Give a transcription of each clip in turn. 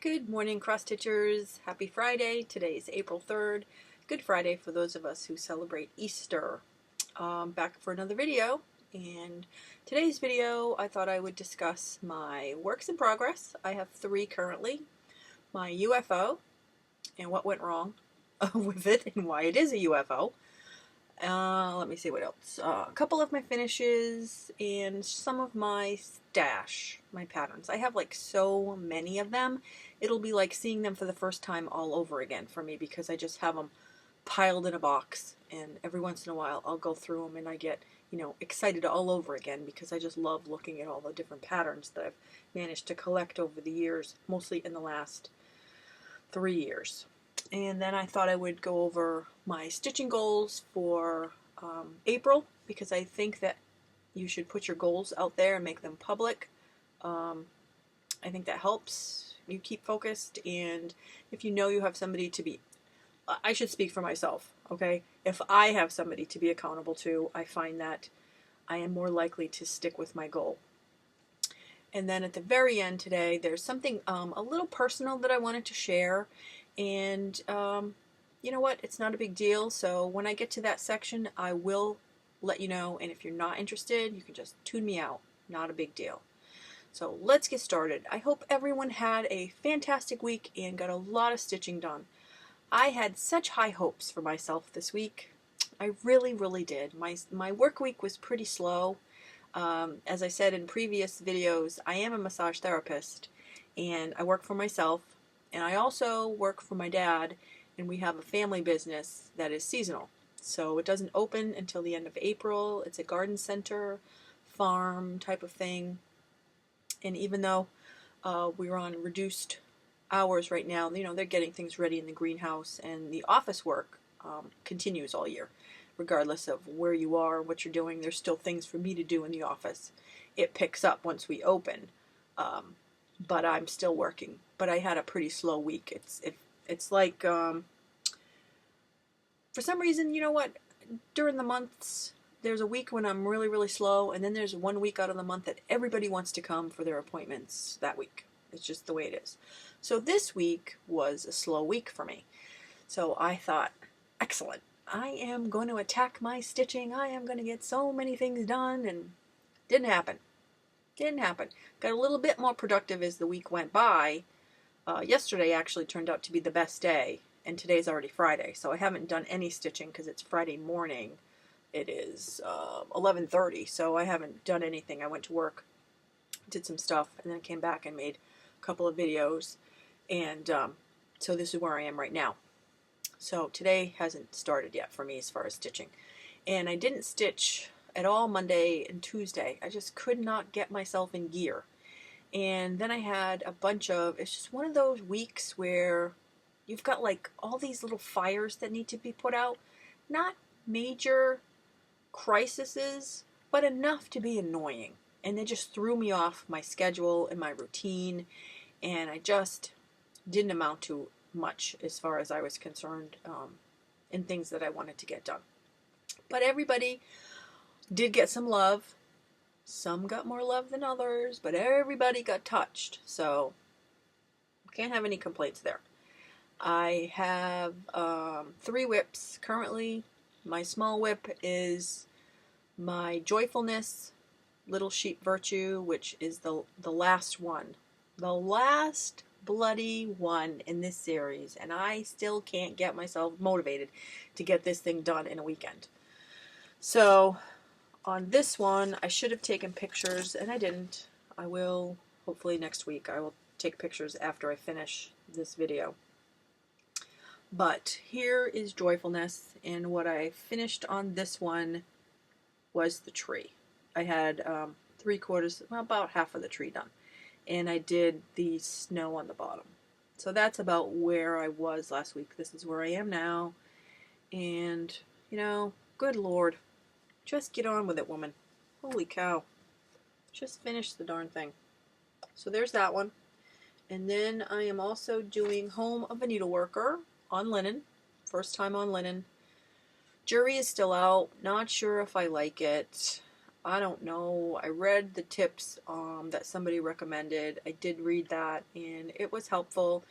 Good morning, cross stitchers. Happy Friday. Today is April 3rd. Good Friday for those of us who celebrate Easter. Back for another video, and today's video I thought I would discuss my works in progress. I have 3 currently. My UFO and what went wrong with it and why it is a UFO. Let me see what else. A couple of my finishes and some of my stash, my patterns. I have like so many of them. It'll be like seeing them for the first time all over again for me because I just have them piled in a box, and every once in a while I'll go through them and I get, excited all over again because I just love looking at all the different patterns that I've managed to collect over the years, mostly in the last 3 years. And then I thought I would go over my stitching goals for April, because I think that you should put your goals out there and make them public. I think that helps you keep focused, and if you know you have somebody to be, I should speak for myself, okay? If I have somebody to be accountable to, I find that I am more likely to stick with my goal. And then at the very end today, there's something a little personal that I wanted to share. And you know what? It's not a big deal. So when I get to that section, I will let you know. And if you're not interested, you can just tune me out. Not a big deal. So let's get started. I hope everyone had a fantastic week and got a lot of stitching done. I had such high hopes for myself this week. I really, really did. My work week was pretty slow. As I said in previous videos, I am a massage therapist and I work for myself, and I also work for my dad, and we have a family business that is seasonal. So it doesn't open until the end of April. It's a garden center, farm type of thing. And even though we're on reduced hours right now, they're getting things ready in the greenhouse, and the office work continues all year. Regardless of where you are, what you're doing, there's still things for me to do in the office. It picks up once we open, but I'm still working. But I had a pretty slow week. It's like, for some reason, you know what? During the months, there's a week when I'm really, really slow, and then there's one week out of the month that everybody wants to come for their appointments that week. It's just the way it is. So this week was a slow week for me. So I thought, excellent. I am going to attack my stitching. I am going to get so many things done, and didn't happen. Didn't happen. Got a little bit more productive as the week went by. Yesterday actually turned out to be the best day, and today's already Friday, so I haven't done any stitching because it's Friday morning. It is 11:30, so I haven't done anything. I went to work, did some stuff, and then came back and made a couple of videos, and so this is where I am right now. So today hasn't started yet for me as far as stitching. And I didn't stitch at all Monday and Tuesday. I just could not get myself in gear. And then I had a bunch of, it's just one of those weeks where you've got like all these little fires that need to be put out. Not major crises, but enough to be annoying. And they just threw me off my schedule and my routine. And I just didn't amount to much as far as I was concerned in things that I wanted to get done. But everybody did get some love. Some got more love than others, but everybody got touched. So can't have any complaints there. I have 3 whips currently. My small whip is my Joyfulness Little Sheep Virtue, which is the last one. The last bloody one in this series, and I still can't get myself motivated to get this thing done in a weekend. So on this one, I should have taken pictures, and I didn't. I will, hopefully next week, I will take pictures after I finish this video. But here is Joyfulness, and what I finished on this one was the tree. I had 3/4, well, about half of the tree done. And I did the snow on the bottom. So that's about where I was last week. This is where I am now. And, good Lord, just get on with it, woman. Holy cow. Just finish the darn thing. So there's that one. And then I am also doing Home of a Needleworker on linen. First time on linen. Jury is still out. Not sure if I like it. I don't know. I read the tips that somebody recommended. I did read that, and it was helpful.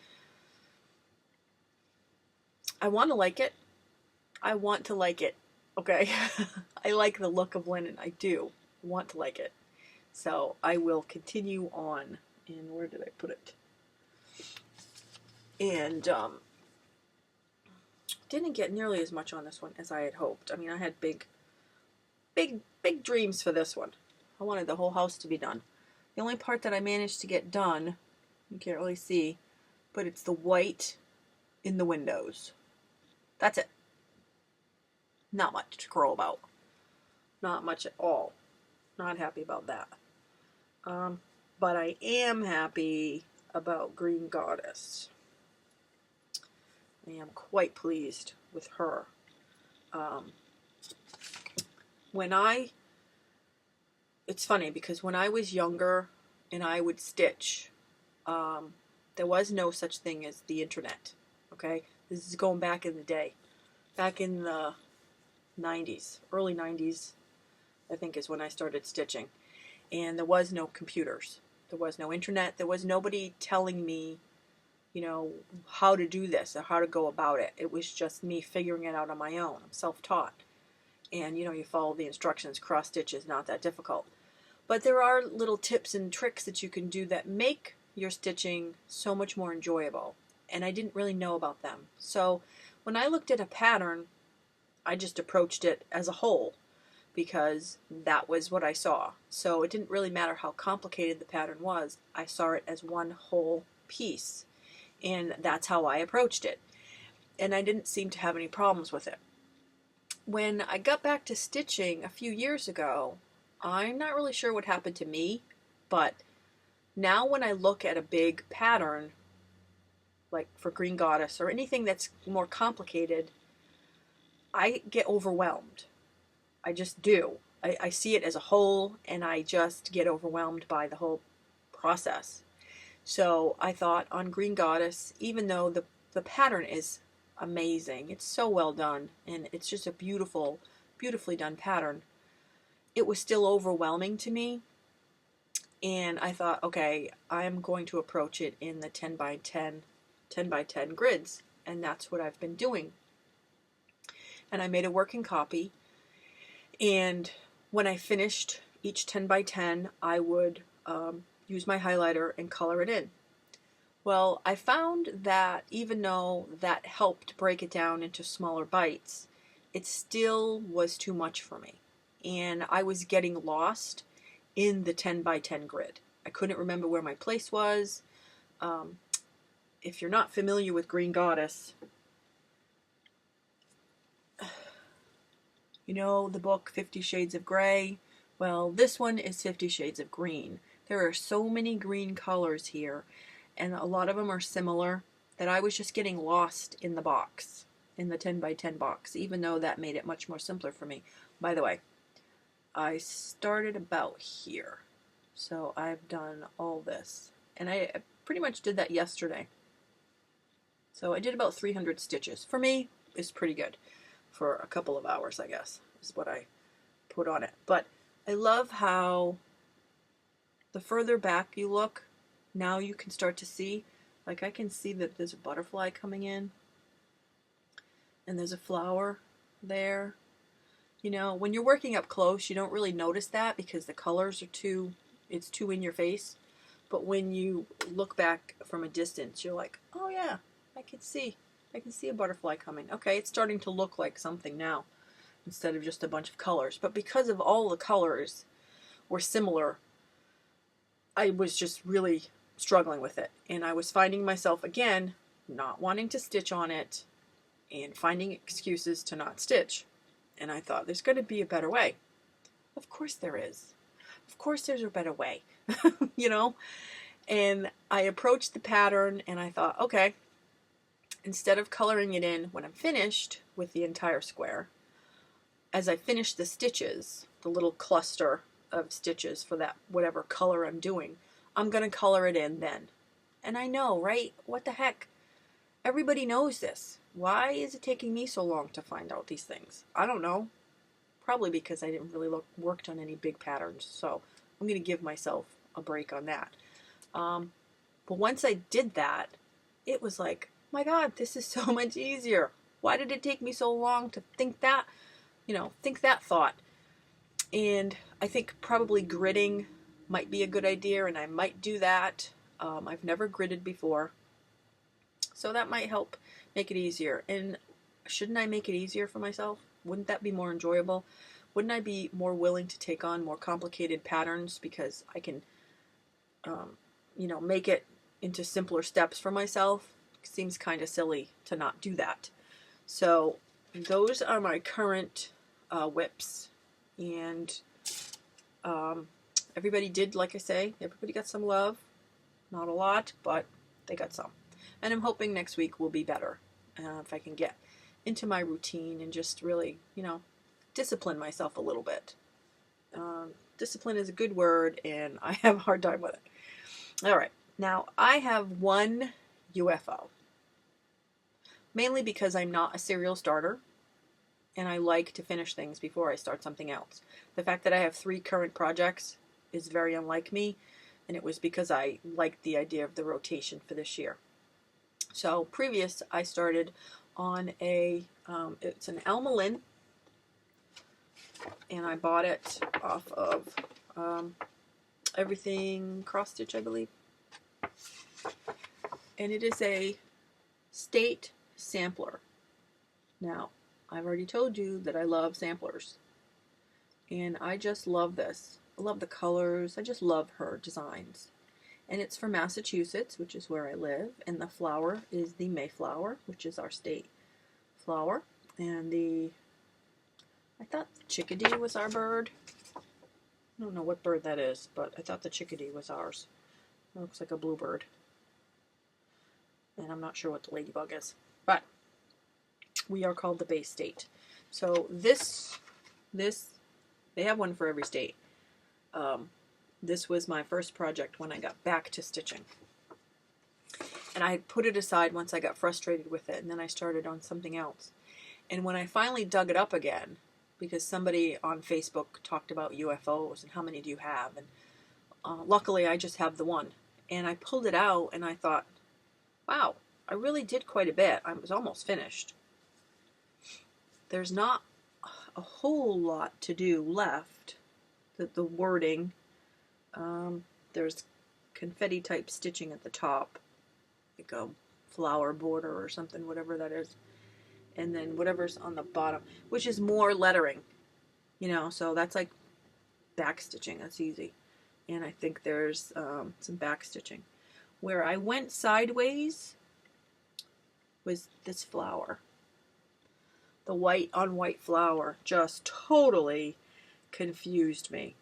I want to like it. I want to like it. Okay? I like the look of linen. I do want to like it. So I will continue on. And where did I put it? And didn't get nearly as much on this one as I had hoped. I mean, I had big dreams for this one. I wanted the whole house to be done. The only part that I managed to get done, you can't really see, but it's the white in the windows. That's it. Not much to crow about. Not much at all. Not happy about that. But I am happy about Green Goddess. I am quite pleased with her. It's funny because when I was younger and I would stitch, there was no such thing as the internet. Okay? This is going back in the day. Back in the 90s, early 90s, I think is when I started stitching. And there was no computers. There was no internet. There was nobody telling me, you know, how to do this or how to go about it. It was just me figuring it out on my own. I'm self-taught. And, you know, you follow the instructions. Cross stitch is not that difficult. But there are little tips and tricks that you can do that make your stitching so much more enjoyable. And I didn't really know about them. So when I looked at a pattern, I just approached it as a whole because that was what I saw. So it didn't really matter how complicated the pattern was. I saw it as one whole piece. And that's how I approached it. And I didn't seem to have any problems with it. When I got back to stitching a few years ago, I'm not really sure what happened to me, but now when I look at a big pattern, like for Green Goddess or anything that's more complicated, I get overwhelmed. I just do. I see it as a whole, and I just get overwhelmed by the whole process. So I thought on Green Goddess, even though the pattern is amazing, it's so well done, and it's just a beautifully done pattern, it was still overwhelming to me. And I thought, okay, I'm going to approach it in the 10 by 10 grids, and that's what I've been doing. And I made a working copy, and when I finished each 10 by 10, I would use my highlighter and color it in. Well, I found that even though that helped break it down into smaller bites, it still was too much for me. And I was getting lost in the 10 by 10 grid. I couldn't remember where my place was. If you're not familiar with Green Goddess, you know the book 50 Shades of Grey? Well, this one is 50 Shades of Green. There are so many green colors here, and a lot of them are similar, that I was just getting lost in the box, in the 10 by 10 box, even though that made it much more simpler for me. By the way, I started about here, so I've done all this, and I pretty much did that yesterday. So I did about 300 stitches. For me, it's pretty good. For a couple of hours, I guess, is what I put on it. But I love how the further back you look, now you can start to see, like I can see that there's a butterfly coming in, and there's a flower there. You know, when you're working up close, you don't really notice that because the colors are it's too in your face. But when you look back from a distance, you're like, oh yeah, I can see a butterfly coming. Okay, it's starting to look like something now instead of just a bunch of colors. But because of all the colors were similar, I was just really struggling with it. And I was finding myself, again, not wanting to stitch on it and finding excuses to not stitch. And I thought, there's going to be a better way. Of course there is. Of course there's a better way, you know? And I approached the pattern and I thought, okay, instead of coloring it in when I'm finished with the entire square, as I finish the stitches, the little cluster of stitches for that whatever color I'm doing, I'm going to color it in then. And I know, right? What the heck? Everybody knows this. Why is it taking me so long to find out these things? I don't know. probably because I didn't really worked on any big patterns, so I'm going to give myself a break on that. But once I did that, it was like, my God, this is so much easier. Why did it take me so long to think that, think that thought? And I think probably gridding might be a good idea, and I might do that. I've never gridded before, so that might help make it easier. And shouldn't I make it easier for myself? Wouldn't that be more enjoyable? Wouldn't I be more willing to take on more complicated patterns because I can, make it into simpler steps for myself? It seems kind of silly to not do that. So those are my current whips. And everybody did, like I say, everybody got some love. Not a lot, but they got some. And I'm hoping next week will be better if I can get into my routine and just really, discipline myself a little bit. Discipline is a good word, and I have a hard time with it. All right. Now, I have one UFO. Mainly because I'm not a serial starter, and I like to finish things before I start something else. The fact that I have 3 current projects is very unlike me, and it was because I liked the idea of the rotation for this year. So previous, I started on it's an Alma Lin, and I bought it off of Everything Cross Stitch, I believe. And it is a state sampler. Now, I've already told you that I love samplers, and I just love this. I love the colors. I just love her designs. And it's from Massachusetts, which is where I live, and the flower is the Mayflower, which is our state flower. And I thought the chickadee was our bird. I don't know what bird that is, but I thought the chickadee was ours. It looks like a bluebird. And I'm not sure what the ladybug is. But we are called the Bay State. So this, they have one for every state. This was my first project when I got back to stitching. And I put it aside once I got frustrated with it, and then I started on something else. And when I finally dug it up again, because somebody on Facebook talked about UFOs and how many do you have, and luckily I just have the one. And I pulled it out and I thought, wow, I really did quite a bit. I was almost finished. There's not a whole lot to do left. The wording, there's confetti type stitching at the top, like a flower border or something, whatever that is. And then whatever's on the bottom, which is more lettering, so that's like back stitching. That's easy. And I think there's some back stitching. Where I went sideways was this flower. The white on white flower just totally confused me.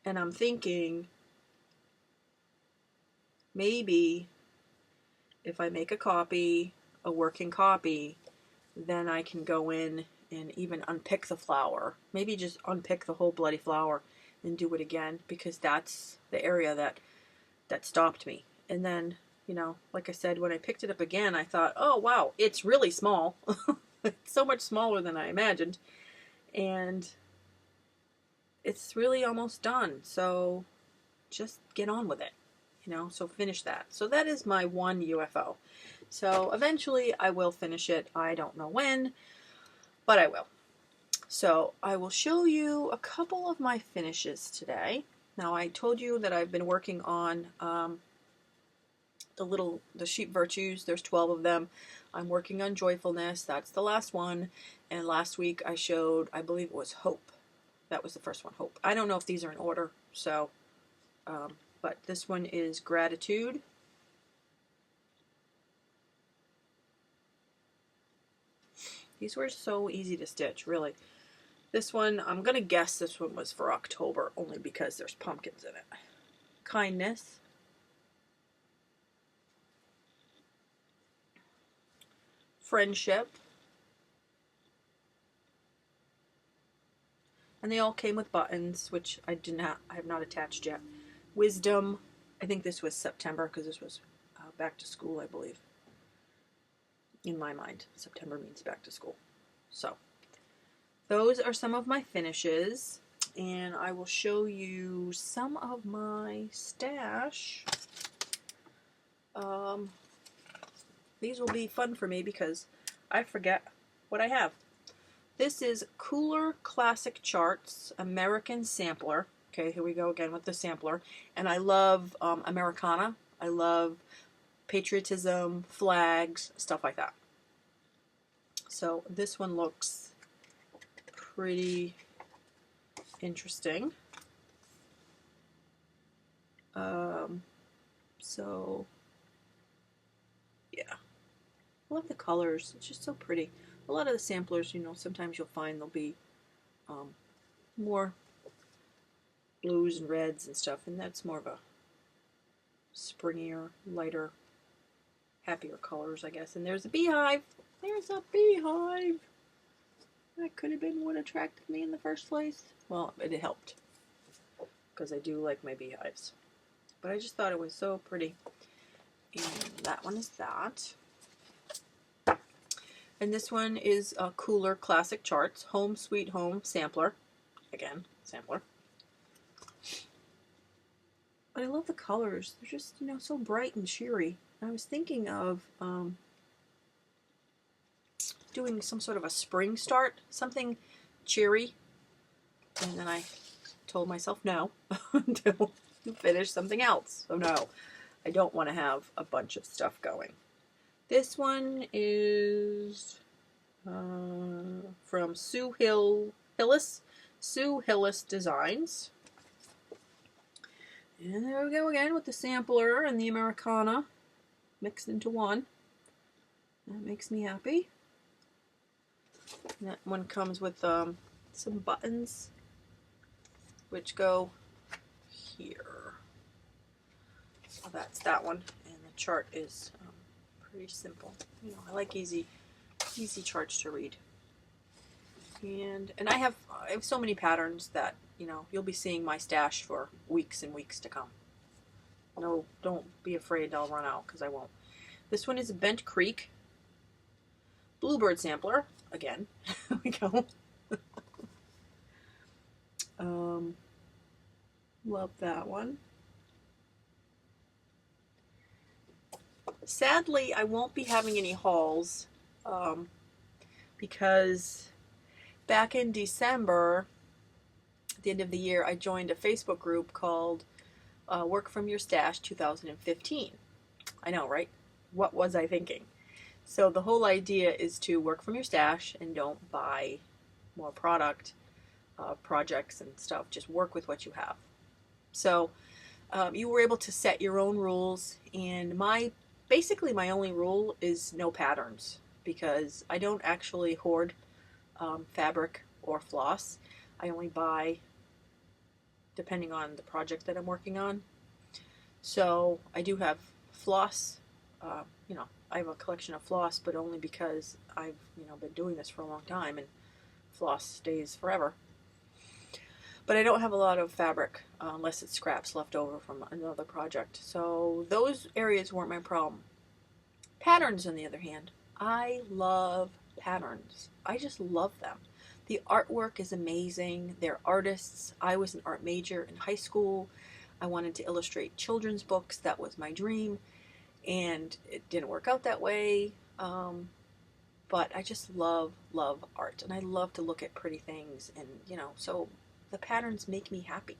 And I'm thinking, maybe if I make a working copy, then I can go in and even unpick the flower. Maybe just unpick the whole bloody flower and do it again, because that's the area that stopped me. And then, like I said, when I picked it up again, I thought, oh wow, it's really small. It's so much smaller than I imagined. And it's really almost done. So just get on with it, so finish that. So that is my one UFO. So eventually I will finish it. I don't know when, but I will. So I will show you a couple of my finishes today. Now, I told you that I've been working on the sheep virtues. There's 12 of them. I'm working on joyfulness. That's the last one. And last week I showed, I believe it was hope. That was the first one, hope. I don't know if these are in order. So, but this one is gratitude. These were so easy to stitch, really. This one, I'm going to guess this one was for October, only because there's pumpkins in it. Kindness. Friendship. And they all came with buttons, which I have not attached yet. Wisdom. I think this was September, because this was back to school, I believe. In my mind, September means back to school. So, those are some of my finishes, and I will show you some of my stash. These will be fun for me because I forget what I have. This is Cooler Classic Charts American Sampler. Okay, here we go again with the sampler. And I love Americana. I love patriotism, flags, stuff like that. So this one looks pretty interesting. So yeah, I love the colors. It's just so pretty. A lot of the samplers, you know, sometimes you'll find there'll be more blues and reds and stuff, and that's more of a springier, lighter, happier colors, I guess. And there's a beehive. There's a beehive. That could have been what attracted me in the first place. Well, it helped because I do like my beehives. But I just thought it was so pretty. And that one is that. And this one is a Cooler Classic Charts Home Sweet Home Sampler. Again, sampler. But I love the colors. They're just, you know, so bright and cheery. I was thinking of doing some sort of a spring start, something cheery. And then I told myself no until finish something else. So no, I don't want to have a bunch of stuff going. This one is from Sue Hillis Designs. And there we go again with the sampler and the Americana mixed into one. That makes me happy. And that one comes with some buttons which go here. So that's that one. And the chart is pretty simple. You know, I like easy charts to read. And I have so many patterns that, you know, you'll be seeing my stash for weeks and weeks to come. No, don't be afraid I'll run out, because I won't. This one is a Bent Creek Bluebird sampler. Again, here we go. Love that one. Sadly, I won't be having any hauls because back in December, at the end of the year, I joined a Facebook group called Work From Your Stash 2015. I know, right? What was I thinking? So the whole idea is to work from your stash and don't buy more projects and stuff. Just work with what you have. So you were able to set your own rules, and basically my only rule is no patterns, because I don't actually hoard fabric or floss. I only buy depending on the project that I'm working on. So I do have floss, you know, I have a collection of floss, but only because I've, you know, been doing this for a long time, and floss stays forever. But I don't have a lot of fabric unless it's scraps left over from another project. So those areas weren't my problem. Patterns, on the other hand, I love patterns. I just love them. The artwork is amazing. They're artists. I was an art major in high school. I wanted to illustrate children's books. That was my dream. And it didn't work out that way. But I just love art. And I love to look at pretty things. And, you know, so the patterns make me happy.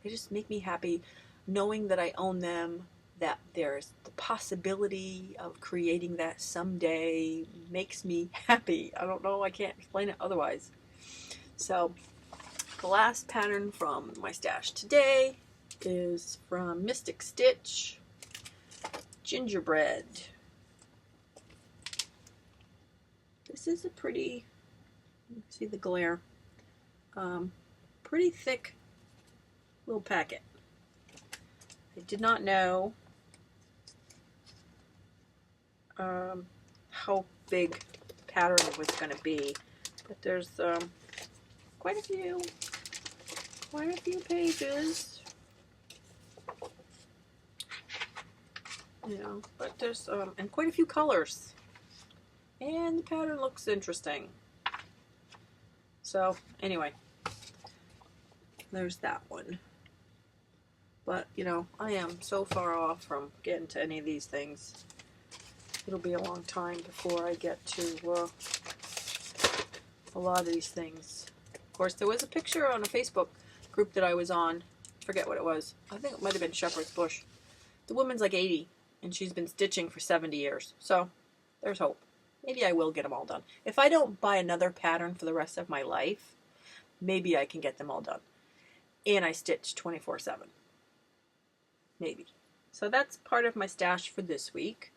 They just make me happy knowing that I own them, that there's the possibility of creating that someday makes me happy. I don't know, I can't explain it otherwise. So the last pattern from my stash today is from Mystic Stitch Gingerbread. This is a pretty, see the glare, pretty thick little packet. I did not know how big pattern it was going to be, but there's quite a few pages. You know, but there's and quite a few colors, and the pattern looks interesting. So anyway, there's that one. But, you know, I am so far off from getting to any of these things. It'll be a long time before I get to a lot of these things. Of course, there was a picture on a Facebook group that I was on. Forget what it was. I think it might have been Shepherd's Bush. The woman's like 80, and she's been stitching for 70 years. So, there's hope. Maybe I will get them all done. If I don't buy another pattern for the rest of my life, maybe I can get them all done. And I stitch 24/7. Maybe. So that's part of my stash for this week.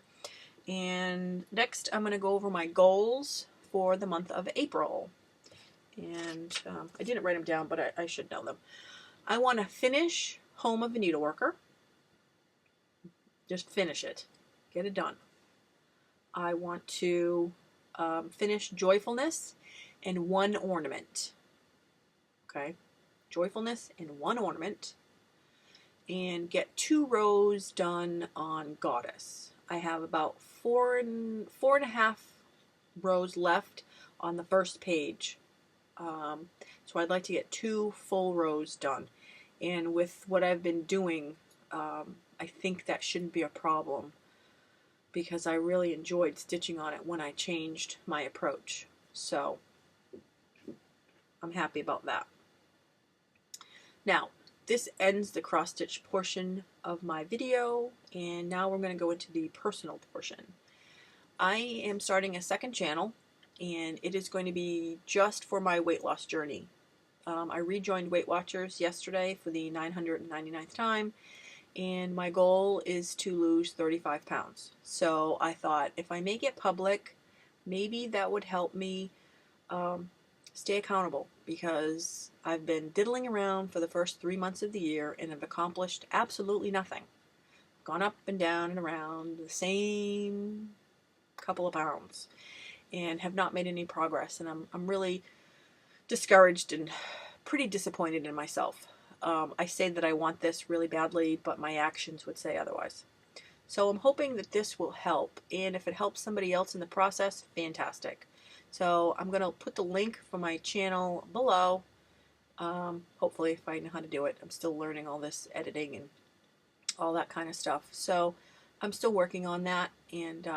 And next I'm going to go over my goals for the month of April. And I didn't write them down, but I should know them. I want to finish Home of a Needleworker. Just finish it. Get it done. I want to finish Joyfulness and 1 ornament. Okay? Joyfulness and 1 ornament. And get 2 rows done on Goddess. I have about 4.5 rows left on the first page. So I'd like to get 2 full rows done. And with what I've been doing, I think that shouldn't be a problem because I really enjoyed stitching on it when I changed my approach. So I'm happy about that. Now, this ends the cross-stitch portion of my video, and now we're going to go into the personal portion. I am starting a second channel, and it is going to be just for my weight loss journey. I rejoined Weight Watchers yesterday for the 999th time, and my goal is to lose 35 pounds. So I thought if I make it public, maybe that would help me stay accountable, because I've been diddling around for the first 3 months of the year and have accomplished absolutely nothing. Gone up and down and around the same couple of pounds and have not made any progress, and I'm really discouraged and pretty disappointed in myself. I say that I want this really badly, but my actions would say otherwise. So I'm hoping that this will help, and if it helps somebody else in the process, fantastic. So I'm going to put the link for my channel below, hopefully if I know how to do it. I'm still learning all this editing and all that kind of stuff. So I'm still working on that, and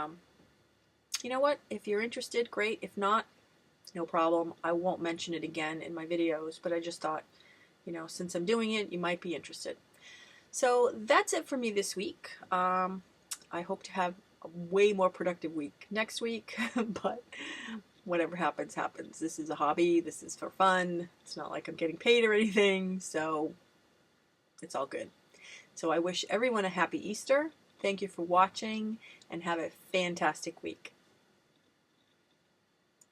you know what? If you're interested, great. If not, no problem. I won't mention it again in my videos, but I just thought, you know, since I'm doing it, you might be interested. So that's it for me this week. I hope to have a way more productive week next week, but whatever happens, happens. This is a hobby. This is for fun. It's not like I'm getting paid or anything, so it's all good. So I wish everyone a happy Easter. Thank you for watching, and have a fantastic week.